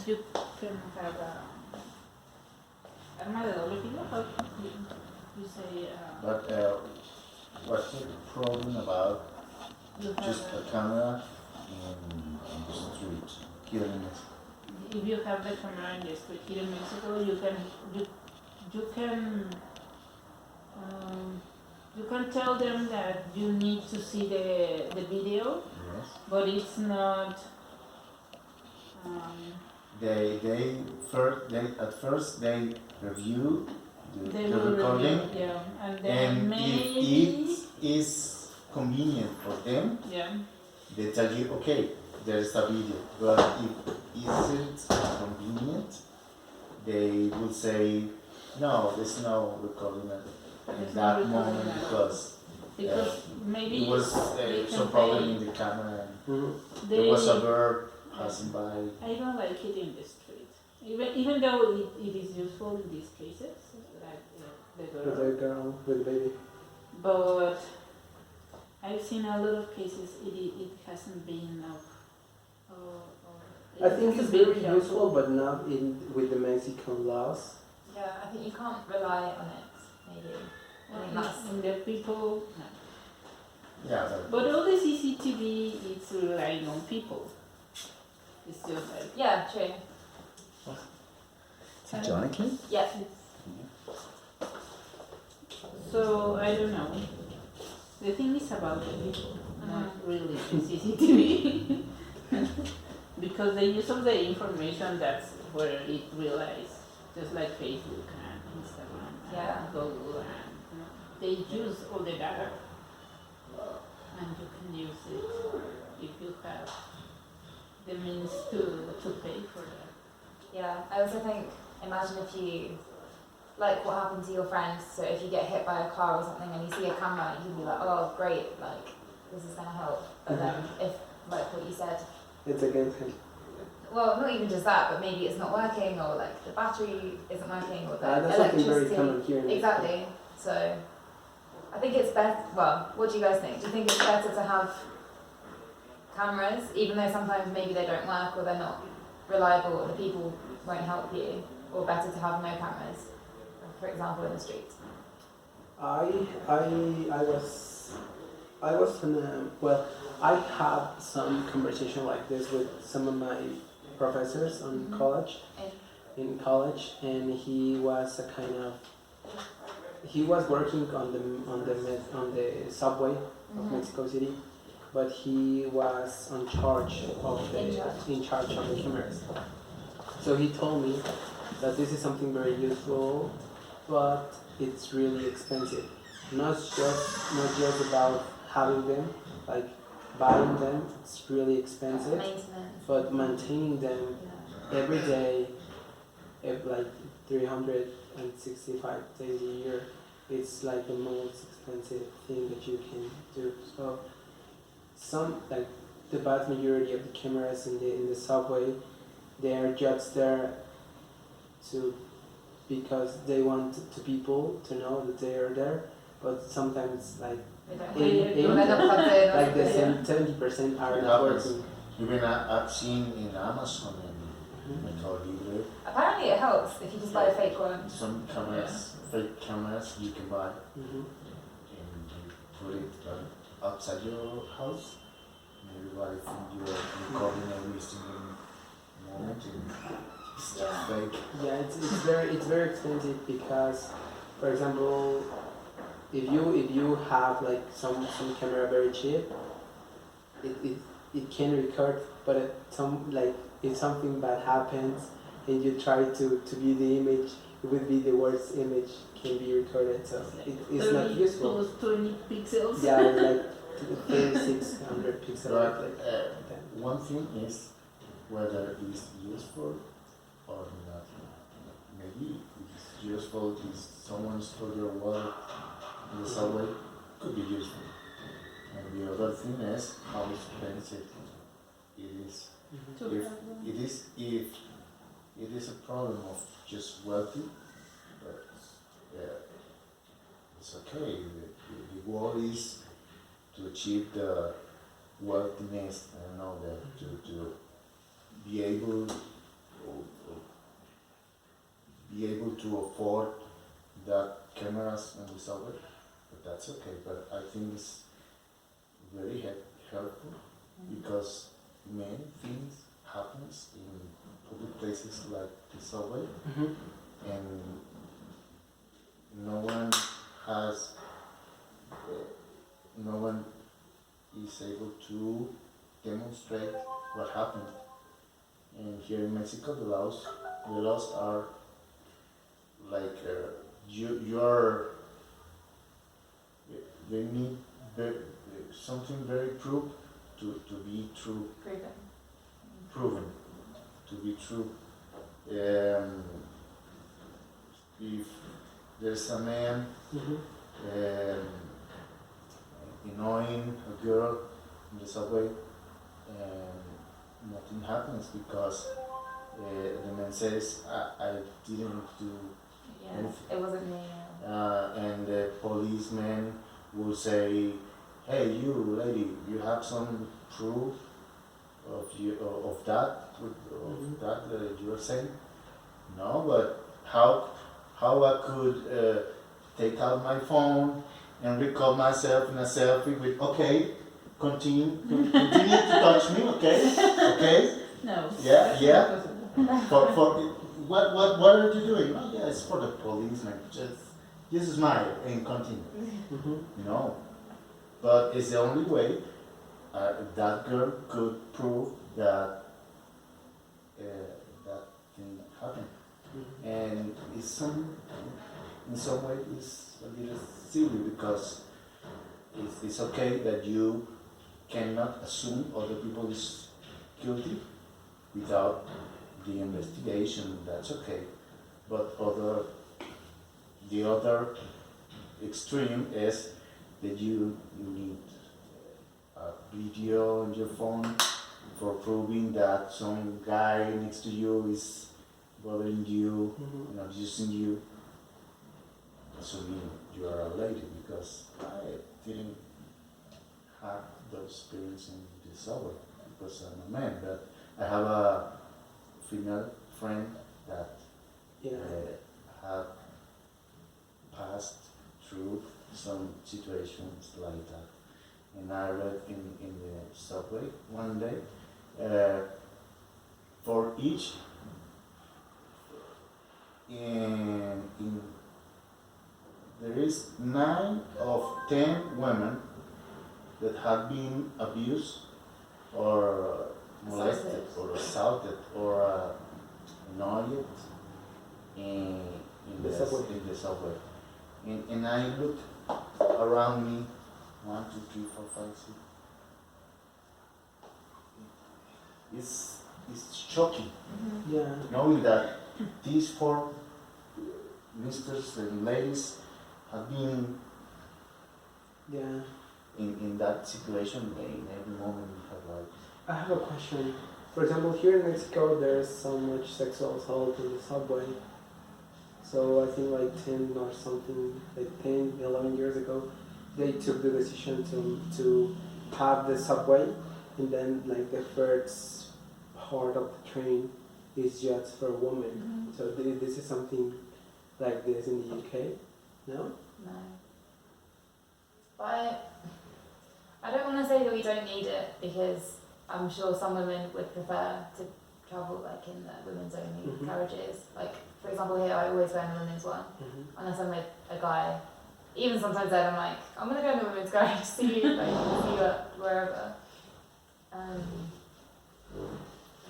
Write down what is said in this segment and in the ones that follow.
you can have arma de doble filo. How you say? But what's the problem about You have just a camera in the street killing it? if you have the camera in the street here in Mexico, you can you can tell them that you need to see the video, Yes. but it's not. Um, They at first they review they the will recording, review, yeah, and then and maybe if it is convenient for them, yeah. they tell you, okay, there's a video. But if isn't convenient, they will say, no, there's no recording at There's no that recording moment at all. because Because maybe it was they some can problem pay. in the camera. They, There was a bird passing by. I don't like it in the street. Even though it is useful in these cases, like the With girl. a girl with a baby. But I've seen a lot of cases it hasn't been of. I think it's very useful, but not with the Mexican laws. Yeah, I think you can't rely on it, maybe. I think that's... And the people. No. Yeah, But all the CCTV is relying on people. It's just like. Yeah, true. Is it Jonathan? Yeah. So I don't know. The thing is about the people, not really the CCTV. Because the use of the information, that's where it relies. Just like Facebook and Instagram and Yeah. Google, and they use all the data, and you can use it if you have the means to pay for that. Yeah, I also think, imagine if you, like what happened to your friends, so if you get hit by a car or something and you see a camera, you'd be like, oh great, like this is gonna help. But then if, like what you said, It's against him. well, not even just that, but maybe it's not working, or like the battery isn't working, or the That's something very electricity. common here. In Exactly. So I think it's better. Well, what do you guys think? Do you think it's better to have cameras, even though sometimes maybe they don't work or they're not reliable, or the people won't help you, or better to have no cameras, for example, in the street? I was in a, well, I had some conversation like this with some of my professors on in college, and he was a kind of, he was working on the subway of Mexico City, but he was in charge of the cameras. So he told me that this is something very useful, but it's really expensive. Not just about having them, like buying them, it's really expensive, Maintenance. but maintaining them Yeah. every day, like 365 days a year, it's like the most expensive thing that you can do. So some, like the vast majority of the cameras in the subway, they are just there to, because they want the people to know that they are there, but sometimes like They don't Eight- or they're not plugged in, or like the something. 70% are It not happens. working. Even I've seen in Amazon and Mercado Libre Apparently it helps if you just buy a fake one. some cameras, fake cameras you can buy Mhm. and you put it outside your house and everybody think you're recording every single moment and it's just Yeah. fake. Yeah, it's very expensive because, for example, if you have like some camera very cheap, it can record, but if something bad happens and you try to view the image, it would be the worst image can be recorded, so it's not useful. Those 20 pixels. Yeah, like 3600 pixels. But Like that. one thing is whether it's useful or not. Maybe it's useful if someone stole your wallet in the subway, could be useful. And the other thing is how expensive it is. Mhm. If it is a problem of just wealthy, but it's okay. The goal is to achieve the wealthiness, I don't know, to be able or to afford that cameras on the subway, but that's okay. But I think it's very helpful because many things happens in public places like the subway, Mhm. and no one has, no one is able to demonstrate what happened. And here in Mexico, the laws are like you are. They need something very proof to be true, proven to be true. If there's a man Mhm. annoying a girl in the subway, nothing happens because the man says, I didn't do Yeah, anything. it wasn't me. And the policeman will say, hey, you lady, you have some proof of that, Mhm. you are saying? No, but how I could take out my phone and record myself in a selfie with, okay, continue to touch me, okay, No. Yeah, that's yeah. not possible. for what are you doing? Oh yeah, it's for the policeman, just smile and continue. Mhm. No, but it's the only way that girl could prove that that thing happened. Mhm. And in some way, it's a little silly because it's okay that you cannot assume other people is guilty without the investigation. That's okay, but the other extreme is that you need a video on your phone for proving that some guy next to you is bothering you Mhm. and abusing you, assuming you are a lady, because I didn't have those experience in the subway because I'm a man, but I have a female friend that Yeah. have passed through some situations like that. And I read in the subway one day, for each in there is 9 of 10 women that have been abused or molested or assaulted or annoyed in, The subway. in the subway. And I looked around me, 1, 2, 3, 4, 5, 6. It's shocking Yeah. knowing that these 4 misters and ladies have been Yeah. in that situation in every moment of her life. I have a question. For example, here in Mexico, there's so much sexual assault in the subway. So I think like 10 or something, like 10, 11 years ago, they took the decision to have the subway, and then like the first part of the train is just for women. Mhm. So this is something like this in the UK, no? No. But I don't want to say that we don't need it because I'm sure some women would prefer to travel like in the women's only Mhm. carriages. Like for example here I always go in the women's one Mm-hmm. unless I'm with a guy. Even sometimes then I'm like, I'm gonna go in the women's carriage, see you wherever. But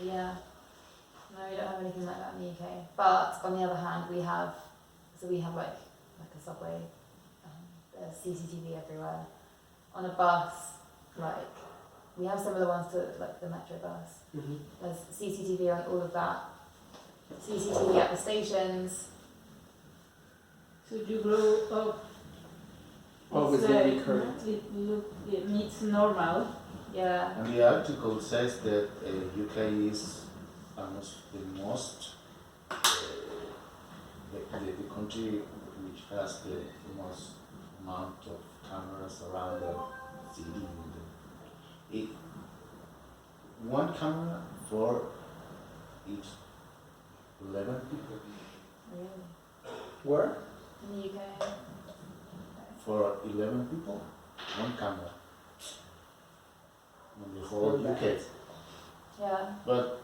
yeah. No, we don't have anything like that in the UK. But on the other hand we have like a subway, there's CCTV everywhere. On a bus, like we have similar ones to like the metro bus. Mm-hmm. There's CCTV on all of that. CCTV at the stations. So you grow up. Always it's being like, correct. it's normal. Yeah. And the article says that UK is almost the most, the country which has the most amount of cameras around the city. One camera for each 11 people. Really? Where? in the UK? For 11 people, one camera. In the whole Not UK. bad. Yeah. But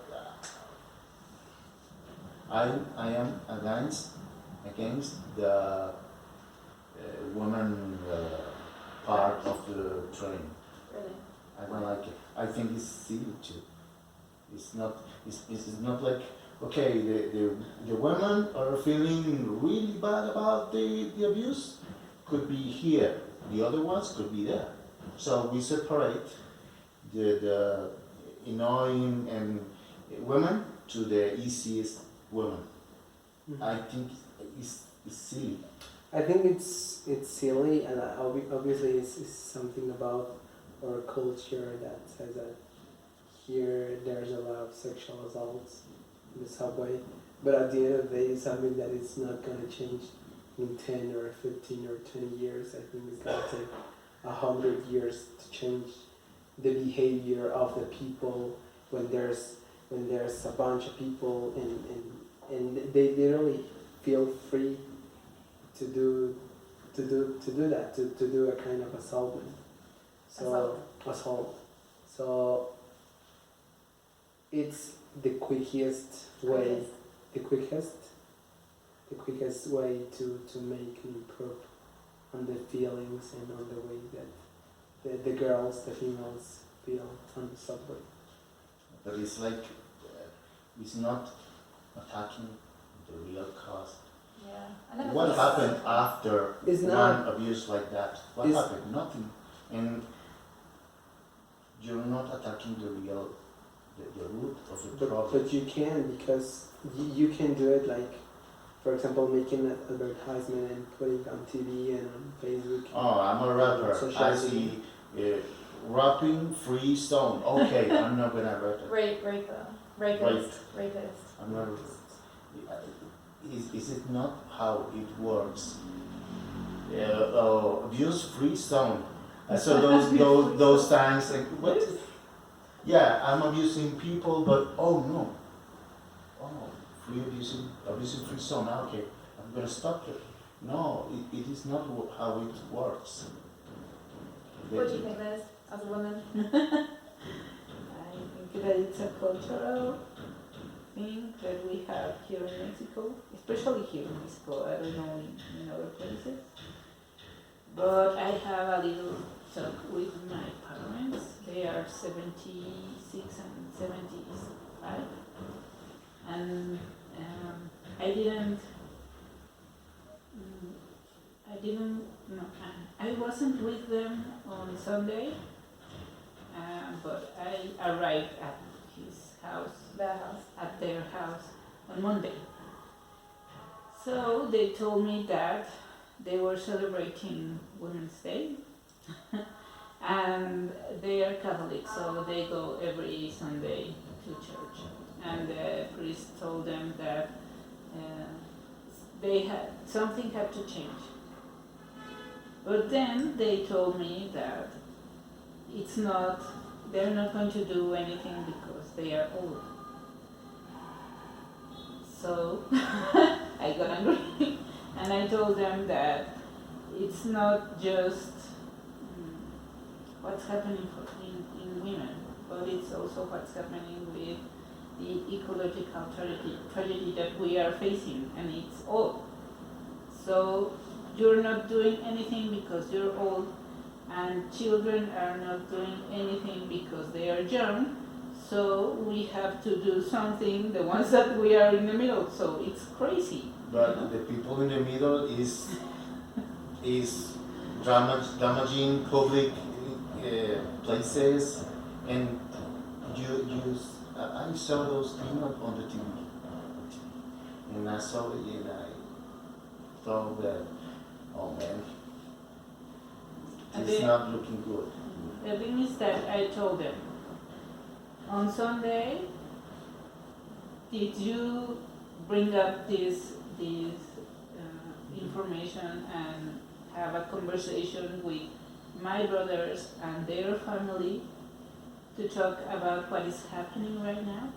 I am against the woman part of the train. Really. I don't like it. I think it's silly too. It's not like, okay, the women are feeling really bad about the abuse, could be here. The other ones could be there. So we separate the annoying and women to the easiest women. I think it's silly. I think it's silly, and obviously it's something about our culture that says that here there's a lot of sexual assaults in the subway, but at the end of the day, it's something that it's not going to change in 10 or 15 or 20 years. I think it's going to take 100 years to change the behavior of the people when there's a bunch of people and they literally feel free to do that, to do a kind of assault. Assault. So it's the quickest way to make an improve on the feelings and on the way that the girls, the females feel on the subway. But it's like, it's not attacking the real cause. Yeah. I never What thought- happened after It's one not- abuse like that? What It's- happened? Nothing. And you're not attacking the real, the root of the problem. But you can, because you can do it, like, for example, making an advertisement and putting it on TV and on Facebook. Oh, I'm a rapper. Social I media. see rapping free zone. Okay, I'm not gonna rap it. Rapist. I'm not. Is it not how it works? Abuse free zone. So those times like what? Yeah, I'm abusing people, but oh no. Oh, abusing free zone. Okay, I'm gonna stop it. No, it is not how it works. What do you think, Liz, as a woman? I think that it's a cultural thing that we have here in Mexico, especially here in Mexico. I don't know in other places. But I have a little talk with my parents. They are 76 and 75. And I wasn't with them on Sunday, but I arrived at his house, at their house on Monday. So they told me that they were celebrating Women's Day, and they are Catholic, so they go every Sunday to church. And the priest told them that something had to change. But then they told me that they're not going to do anything because they are old. So I got angry and I told them that it's not just what's happening in women, but it's also what's happening with the ecological tragedy that we are facing, and it's all. So you're not doing anything because you're old, and children are not doing anything because they are young. So we have to do something, the ones that we are in the middle. So it's crazy. But the people in the middle is damaging public places, and I saw those things on the TV, and I saw it and I thought that, oh man, And it's then- not looking good. The thing is that I told them, on Sunday, did you bring up this information and have a conversation with my brothers and their family to talk about what is happening right now?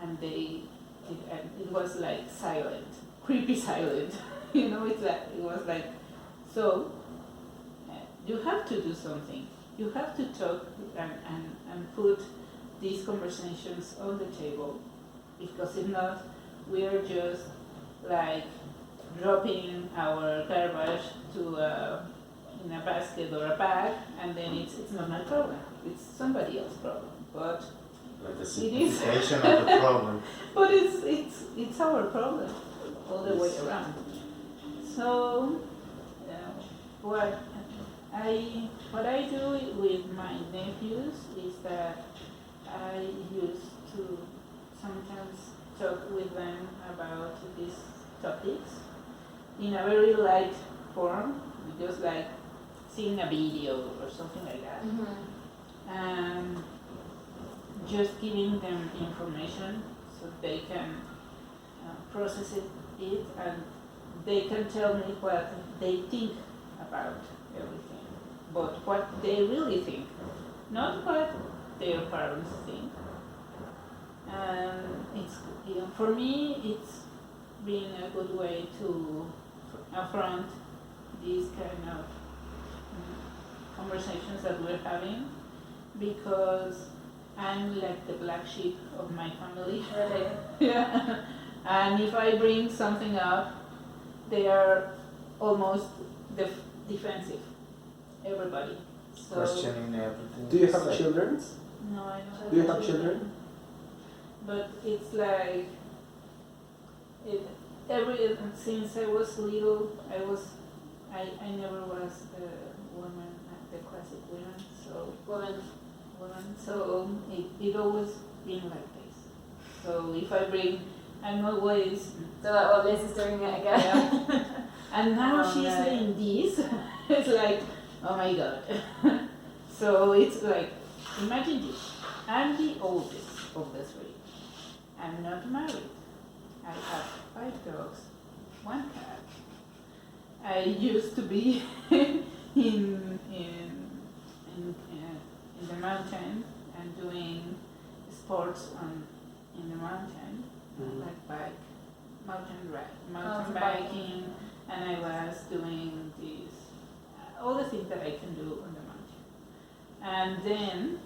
And they did, and it was like silent. creepy silent. It's like, it was like, so you have to do something. You have to talk and put these conversations on the table, because if not, we are just like dropping our garbage to in a basket or a bag, and then it's not my problem. It's somebody else's problem. But Like the It is. simplification of the problem. But it's our problem all the way around. So what I do with my nephews is that I used to sometimes talk with them about these topics in a very light form, just like seeing a video or something like that. And just giving them information so they can process it and they can tell me what they think about everything, but what they really think, not what their parents think. And it's, for me, it's been a good way to affront these kind of conversations that we're having, because I'm like the black sheep of my family. Really? Yeah. And if I bring something up, they are almost defensive. Everybody. So Questioning everything. Do you have Like, children? no, I don't. Do you have children? But it's like since I was little, I never was the woman, the classic woman. So woman. So it always been like this. So if I bring, I'm always. So like, well, Liz is doing it again. Yeah. And now Oh, she's no. saying this. It's like, oh my god. So it's like, imagine this. I'm the oldest of the three. I'm not married. I have 5 dogs, 1 cat. I used to be in the mountain and doing sports in the mountain, like mountain Mountain biking, and I was doing these all the things that I can do on the mountain. And then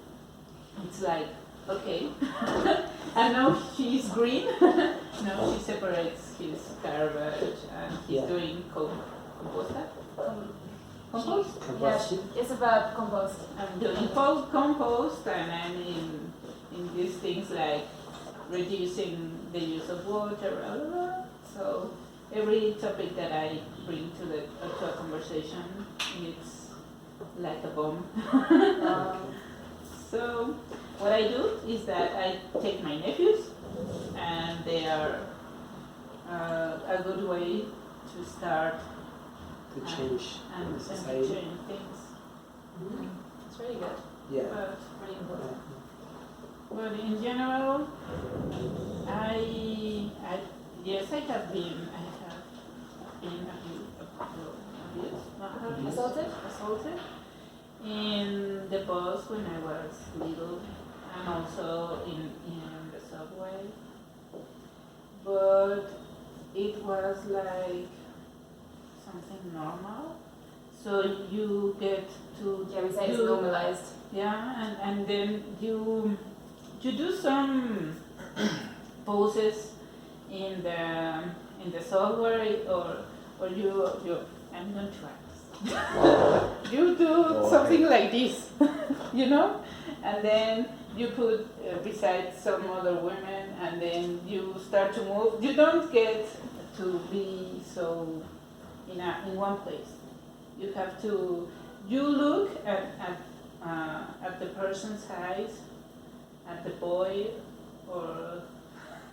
it's like, okay, and now she's green. Now she separates his garbage and he's Yeah. doing compost. Compost? Yeah, Combustion? it's a verb, compost. I'm doing compost, and I'm in these things like reducing the use of water, blah, blah, blah. So every topic that I bring to a conversation, it's like a bomb. So what I do is that I take my nephews, and they are a good way to start To change and the to society. change things. It's really good, Yeah. but very important. But in general, yes, I have been assaulted in the bus when I was little, and also in the subway. But it was like something normal. So you get to Yeah, we say it's do- normalized. yeah, and then you do some poses in the software, or you I'm going to ask. You do Go something ahead. like this, and then you put beside some other women, and then you start to move. You don't get to be so in one place. You have to. You look at the person's eyes, at the boy or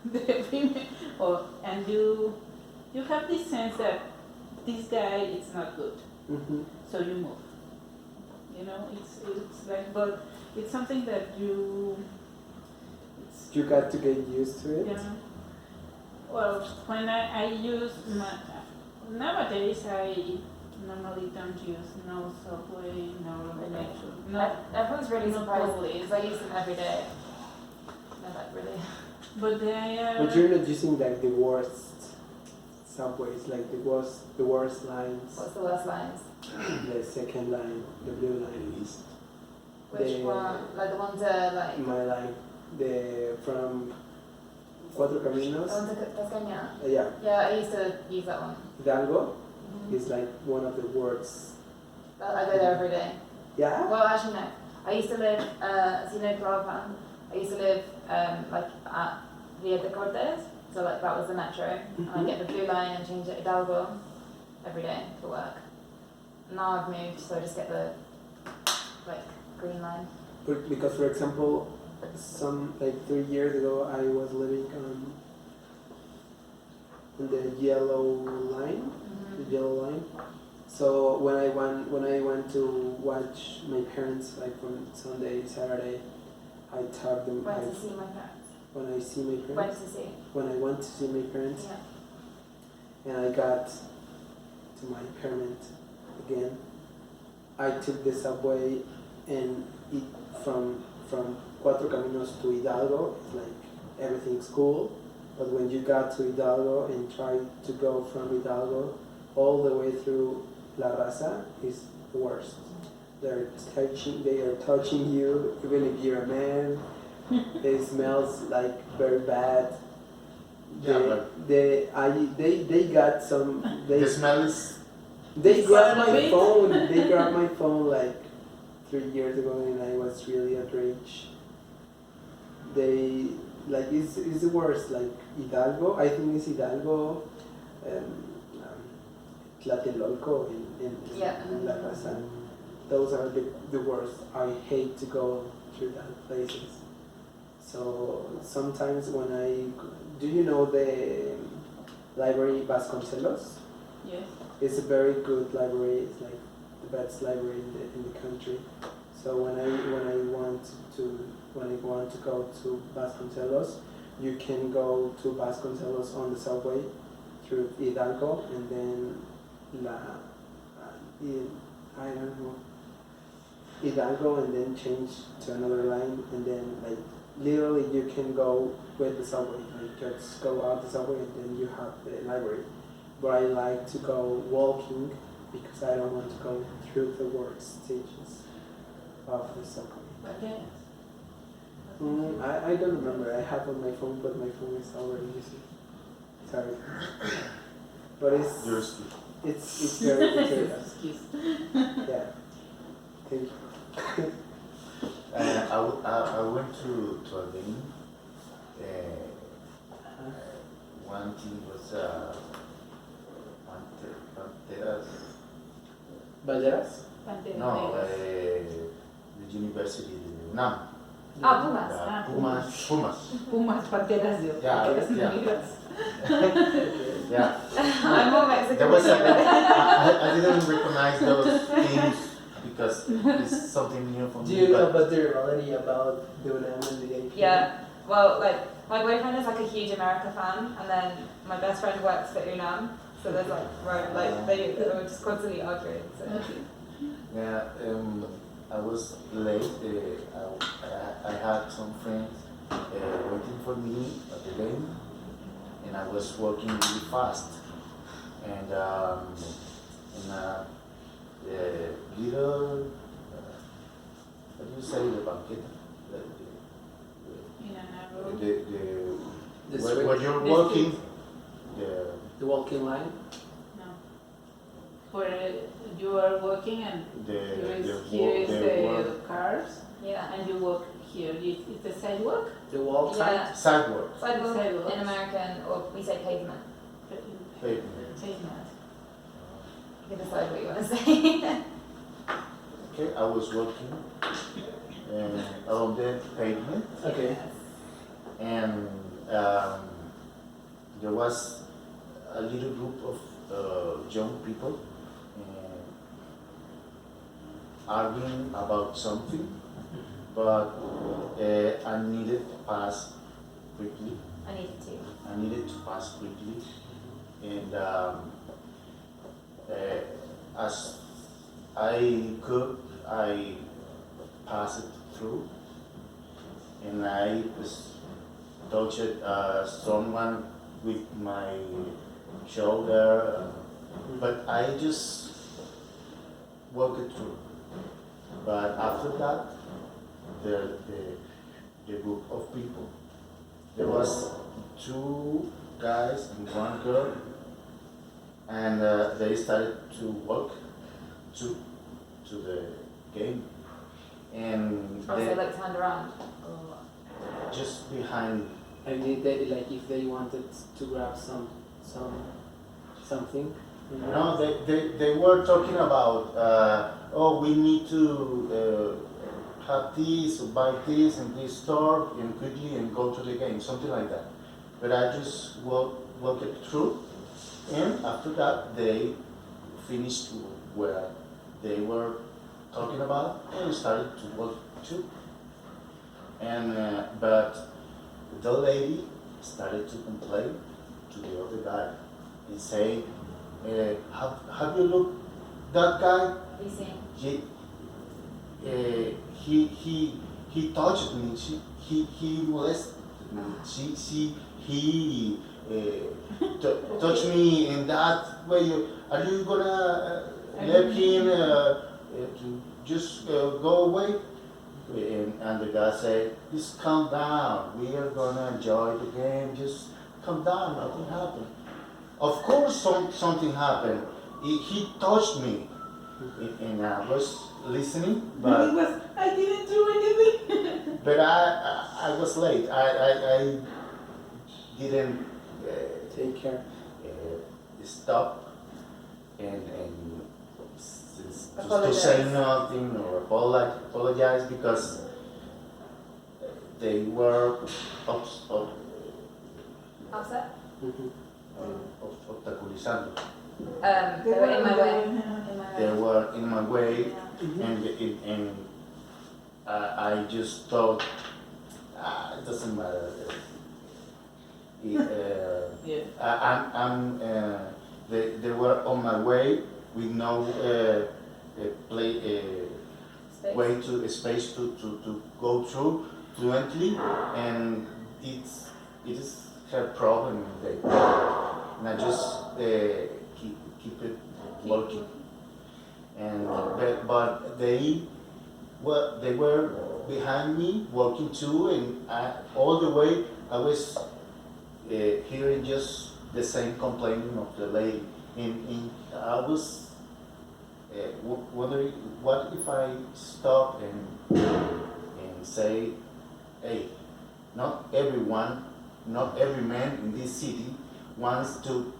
the female, and you have this sense that this guy is not good, so you move. It's like, but it's something that you. You got to get used to it. Yeah. Well, when I use nowadays, I normally don't use no subway, no metro, no. Everyone's really No, surprised probably. because I use them every day. They're like, really? But they But you're not using like the worst subways, like the worst lines, What's the worst lines? the second line, the blue line is Which The- one? Like the ones that like my line, the from Cuatro the Caminos, ones that Tascania? yeah, Yeah, I used to use that one. Hidalgo Mhm. is like one of the worst. I go there every day. Yeah. Well, actually no. I used to live, so you know Clarapan? I used to live like at Via de Cortes, so like that was the metro. And I get the blue line and change it to Hidalgo every day for work. Now I've moved, so I just get the like green line. Because for example, some like 3 years ago, I was living on the yellow line, the yellow line. So when I went to watch my parents, like on Sunday, Saturday, I taught them. Went to see my parents. When I see my Went parents, to see. when I went to see my parents, Yeah. and I got to my parent again, I took the subway and it from Cuatro Caminos to Hidalgo. It's like everything's cool, but when you got to Hidalgo and try to go from Hidalgo all the way through La Raza is the worst. They are touching you, even if you're a man. It smells like very bad. Yeah, but They got some. the smell is They grabbed Quite a my bit. phone. They grabbed my phone like 3 years ago, and I was really outraged. They like it's the worst. Like Hidalgo, I think it's Hidalgo, Tlatelolco, in La Raza. Those are the worst. I hate to go through that places. So sometimes when do you know the library Vasconcelos? Yes. It's a very good library. It's like the best library in the country. So when I want to go to Vasconcelos, you can go to Vasconcelos on the subway through Hidalgo and then I don't know, Hidalgo and then change to another line and then like literally you can go with the subway. Like just go out the subway and then you have the library. But I like to go walking because I don't want to go through the work stages of the subway. Okay. I don't remember. I have on my phone, but my phone is already using. Sorry. But it's yours. it's very Excuse. yeah. Thank you. I went to a game. One team was Panteras. Balleras? Pantera No, Negras. the university, UNAM. Ah, Pumas. Ah, Pumas. Pumas, Panteras de Yeah, Panteras yeah. Negras. Yeah. I'm more Mexican. There was than you. I didn't recognize those teams because it's something new for Do me. you know But about the reality about the UNAM and the AP? Yeah. Well, like my boyfriend is like a huge America fan, and then my best friend works for UNAM, so there's like they were just constantly arguing. So. yeah, I was late. I had some friends waiting for me at the game, and I was walking really fast. And the little, what do you say, the banqueta? In an The, arrow. the, The where, street? where you're The walking, the, The walking line? No. Where you are walking and the, here is the walk, cars Yeah. and you walk here. It's the sidewalk? The walk side? Yeah. sidewalk, Sidewalk Sidewalks. in American, or we say pavement. pavement. Pavement. You can decide what you want to say. Okay, I was walking along the pavement, Okay. and there was a little group of young people arguing about something, but I needed to pass quickly. I needed to. I needed to pass quickly, and as I could, I passed it through, and I was touched someone with my show there, but I just walked it through. But after that, the group of people, there was two guys and one girl, and they started to walk to the game, and Oh, so they like turned around. just behind. I mean, they, like if they wanted to grab something. You know? No, they were talking about, oh, we need to have this, or buy this in this store, and quickly and go to the game, something like that. But I just walked it through, and after that, they finished where they were talking about, and started to walk too. And but the lady started to complain to the other guy and say, have you looked that guy? You see? He touched me. He molested me. He touched me in that way. Are you gonna let him to just go away? And the guy said, just calm down. We are gonna enjoy the game. Just calm down. Nothing happened. Of course, something happened. He touched me, and I was listening, but I didn't do anything. but I was late. I didn't Take care. stop and to Apologize. say nothing or apologize because they were Upset? obstaculizando. They were in my way. In my They way. were in my way, Yeah. and I just thought, it doesn't matter. Yeah. They were on my way with no Space. way to space to go through fluently, and it is her problem. And I just keep it working. And but they were behind me working too, and all the way I was hearing just the same complaining of the lady, and I was wondering what if I stop and say, hey, not everyone, not every man in this city wants to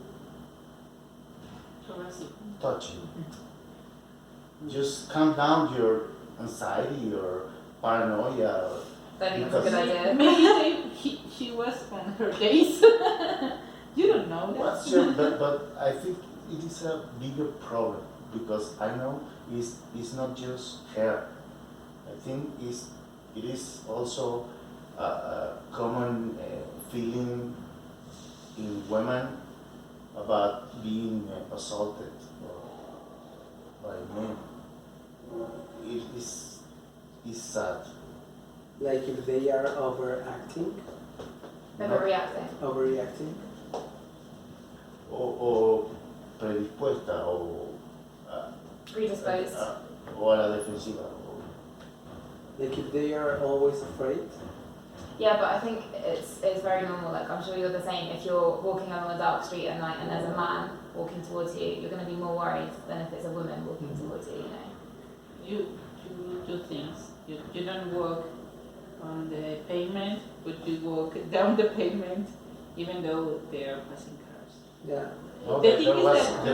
touch you. Just calm down your anxiety, your paranoia. Don't think it's a good idea. Maybe she was on her days. You don't know that. What's your, but I think it is a bigger problem because I know it's not just her. I think it is also a common feeling in women about being assaulted by men. It is sad. Like if they are overacting, overreacting. O predispuesta Predisposed. o a la defensiva. Like if they are always afraid. Yeah, but I think it's very normal. Like I'm sure you're the same. If you're walking along a dark street at night and there's a man walking towards you, you're going to be more worried than if it's a woman walking towards you. You know. You do things. You don't walk on the pavement, but you walk down the pavement, even though they are passing cars. Yeah. No, The there thing is was that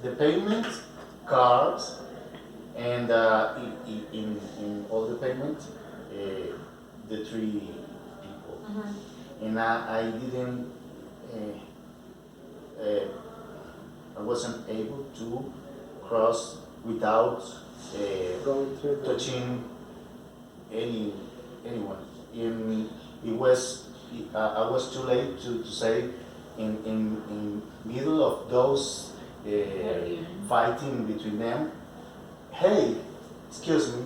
the payment, cars, and in all the payment, the three people. And I didn't, I wasn't able to cross without Going through the touching anyone. It was I was too late to say in middle of those fighting between them. Hey, excuse me.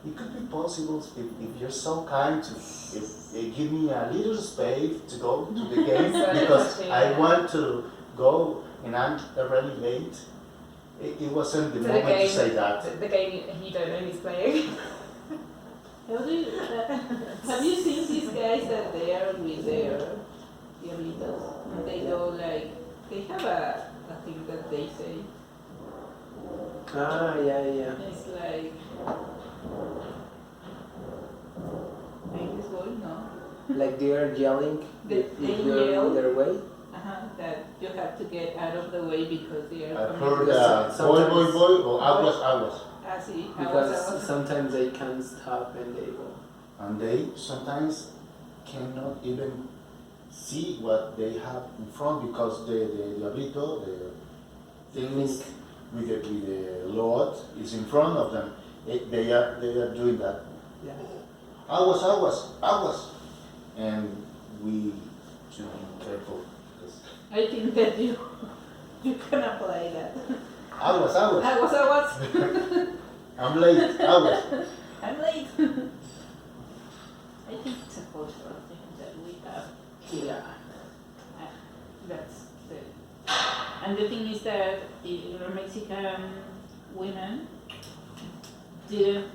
it could be possible if you're so kind to give me a little space to go to the game So because it's I yeah. want to go and I'm already late. It wasn't the To the moment to game. say that. The game you don't know who's playing. Have you seen these guys that they are with their diablitos? And they go like, they have a thing that they say. Ah, yeah. It's like this going on. Like they are yelling They if you're yell. in their way. That you have to get out of the way because they are I've coming. heard Because boy, sometimes- or I was. I see. Because sometimes they can't stop and they go. And they sometimes cannot even see what they have in front because the diablito, the things with the Lord is in front of them. They are doing that. Yeah. I was, and we should be careful because I think that you can apply that. I was. I was. I'm late. I'm late. I think it's a cultural thing that we have here. That's the. And the thing is that Mexican women didn't